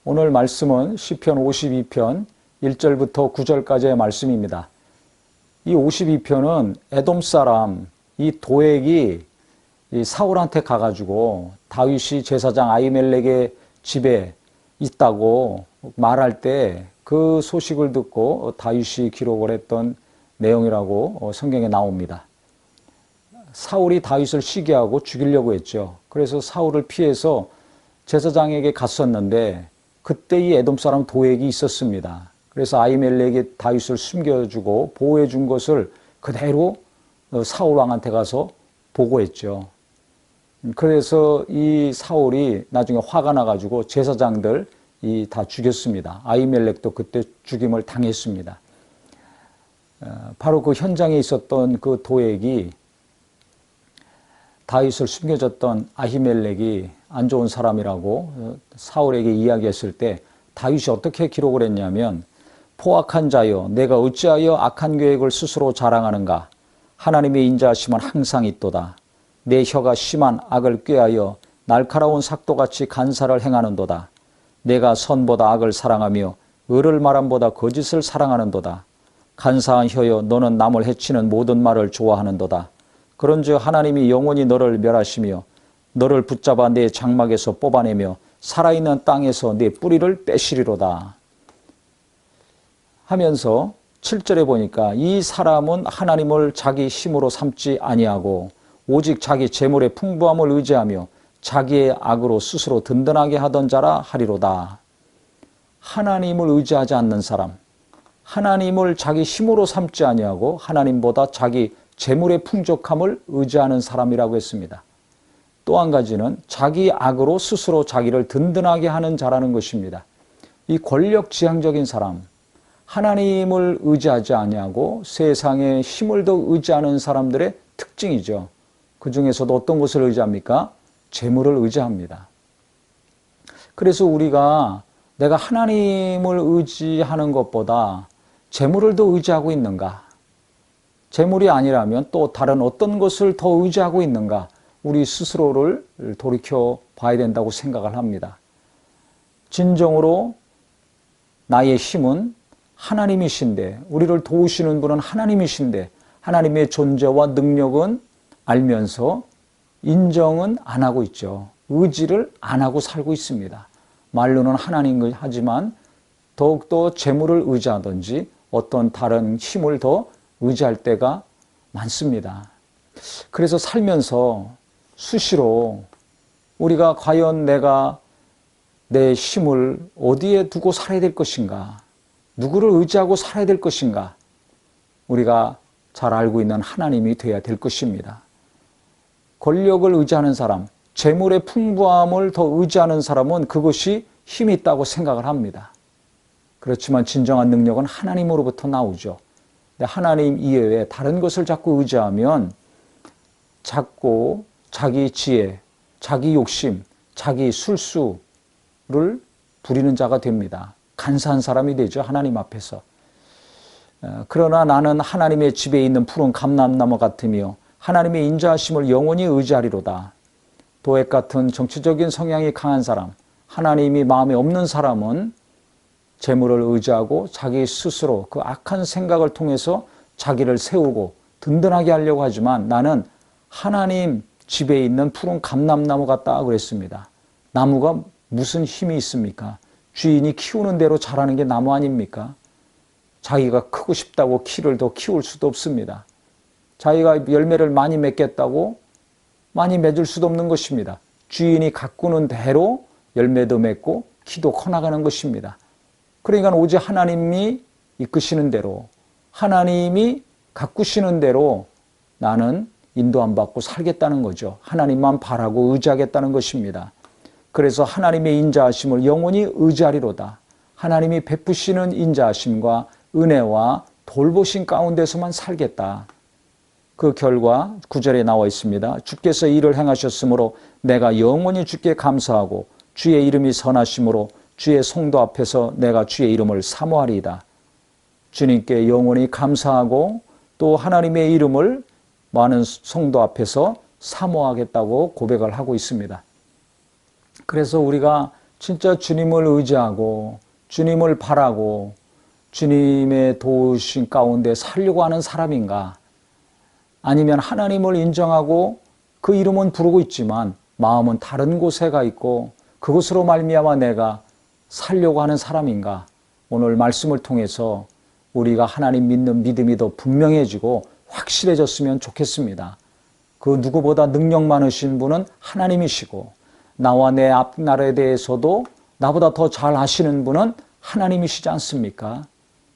오늘 말씀은 시편 52편 1절부터 9절까지의 말씀입니다. 이 52편은 에돔 사람 이 도액이 이 사울한테 가가지고 다윗이 제사장 아히멜렉의 집에 있다고 말할 때 그 소식을 듣고 다윗이 기록을 했던 내용이라고 성경에 나옵니다. 사울이 다윗을 시기하고 죽이려고 했죠. 그래서 사울을 피해서 제사장에게 갔었는데 그때 이 에돔 사람 도액이 있었습니다. 그래서 아히멜렉이 다윗을 숨겨주고 보호해 준 것을 그대로 사울 왕한테 가서 보고했죠. 그래서 이 사울이 나중에 화가 나가지고 제사장들 다 죽였습니다. 아히멜렉도 그때 죽임을 당했습니다. 바로 그 현장에 있었던 그 도액이 다윗을 숨겨줬던 아히멜렉이 안 좋은 사람이라고 사울에게 이야기했을 때 다윗이 어떻게 기록을 했냐면, 포악한 자여, 내가 어찌하여 악한 계획을 스스로 자랑하는가? 하나님의 인자하심은 항상 있도다. 내 혀가 심한 악을 꾀하여 날카로운 삭도같이 간사를 행하는도다. 내가 선보다 악을 사랑하며 의를 말함보다 거짓을 사랑하는도다. 간사한 혀여, 너는 남을 해치는 모든 말을 좋아하는도다. 그런즉 하나님이 영원히 너를 멸하시며 너를 붙잡아 내 장막에서 뽑아내며 살아있는 땅에서 내 뿌리를 빼시리로다. 하면서 7절에 보니까 이 사람은 하나님을 자기 힘으로 삼지 아니하고 오직 자기 재물의 풍부함을 의지하며 자기의 악으로 스스로 든든하게 하던 자라 하리로다. 하나님을 의지하지 않는 사람, 하나님을 자기 힘으로 삼지 아니하고 하나님보다 자기 재물의 풍족함을 의지하는 사람이라고 했습니다. 또 한 가지는 자기 악으로 스스로 자기를 든든하게 하는 자라는 것입니다. 이 권력지향적인 사람, 하나님을 의지하지 아니하고 세상의 힘을 더 의지하는 사람들의 특징이죠. 그 중에서도 어떤 것을 의지합니까? 재물을 의지합니다. 그래서 우리가 내가 하나님을 의지하는 것보다 재물을 더 의지하고 있는가? 재물이 아니라면 또 다른 어떤 것을 더 의지하고 있는가? 우리 스스로를 돌이켜 봐야 된다고 생각을 합니다. 진정으로 나의 힘은 하나님이신데, 우리를 도우시는 분은 하나님이신데 하나님의 존재와 능력은 알면서 인정은 안 하고 있죠. 의지를 안 하고 살고 있습니다. 말로는 하나님을 하지만 더욱더 재물을 의지하든지 어떤 다른 힘을 더 의지할 때가 많습니다. 그래서 살면서 수시로 우리가 과연 내가 내 힘을 어디에 두고 살아야 될 것인가? 누구를 의지하고 살아야 될 것인가? 우리가 잘 알고 있는 하나님이 되어야 될 것입니다. 권력을 의지하는 사람, 재물의 풍부함을 더 의지하는 사람은 그것이 힘이 있다고 생각을 합니다. 그렇지만 진정한 능력은 하나님으로부터 나오죠. 근데 하나님 이외에 다른 것을 자꾸 의지하면 자꾸 자기 지혜, 자기 욕심, 자기 술수를 부리는 자가 됩니다. 간사한 사람이 되죠, 하나님 앞에서. 그러나 나는 하나님의 집에 있는 푸른 감람나무 같으며 하나님의 인자하심을 영원히 의지하리로다. 도액 같은 정치적인 성향이 강한 사람, 하나님이 마음에 없는 사람은 재물을 의지하고 자기 스스로 그 악한 생각을 통해서 자기를 세우고 든든하게 하려고 하지만, 나는 하나님 집에 있는 푸른 감람나무 같다 그랬습니다. 나무가 무슨 힘이 있습니까? 주인이 키우는 대로 자라는 게 나무 아닙니까? 자기가 크고 싶다고 키를 더 키울 수도 없습니다. 자기가 열매를 많이 맺겠다고 많이 맺을 수도 없는 것입니다. 주인이 가꾸는 대로 열매도 맺고 키도 커나가는 것입니다. 그러니까 오직 하나님이 이끄시는 대로, 하나님이 가꾸시는 대로 나는 인도 안 받고 살겠다는 거죠. 하나님만 바라고 의지하겠다는 것입니다. 그래서 하나님의 인자하심을 영원히 의지하리로다. 하나님이 베푸시는 인자하심과 은혜와 돌보심 가운데서만 살겠다. 그 결과 9절에 나와 있습니다. 주께서 이를 행하셨으므로 내가 영원히 주께 감사하고 주의 이름이 선하심으로 주의 성도 앞에서 내가 주의 이름을 사모하리이다. 주님께 영원히 감사하고 또 하나님의 이름을 많은 성도 앞에서 사모하겠다고 고백을 하고 있습니다. 그래서 우리가 진짜 주님을 의지하고 주님을 바라고 주님의 도우심 가운데 살려고 하는 사람인가? 아니면 하나님을 인정하고 그 이름은 부르고 있지만 마음은 다른 곳에 가 있고 그것으로 말미암아 내가 살려고 하는 사람인가? 오늘 말씀을 통해서 우리가 하나님 믿는 믿음이 더 분명해지고 확실해졌으면 좋겠습니다. 그 누구보다 능력 많으신 분은 하나님이시고 나와 내 앞날에 대해서도 나보다 더 잘 아시는 분은 하나님이시지 않습니까?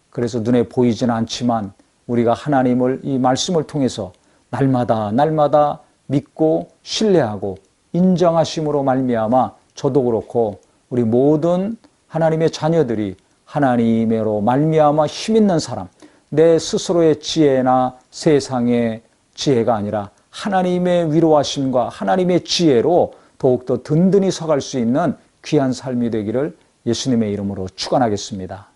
그래서 눈에 보이지는 않지만 우리가 하나님을 이 말씀을 통해서 날마다 믿고 신뢰하고 인정하심으로 말미암아 저도 그렇고 우리 모든 하나님의 자녀들이 하나님으로 말미암아 힘있는 사람, 내 스스로의 지혜나 세상의 지혜가 아니라 하나님의 위로하심과 하나님의 지혜로 더욱더 든든히 서갈 수 있는 귀한 삶이 되기를 예수님의 이름으로 축원하겠습니다.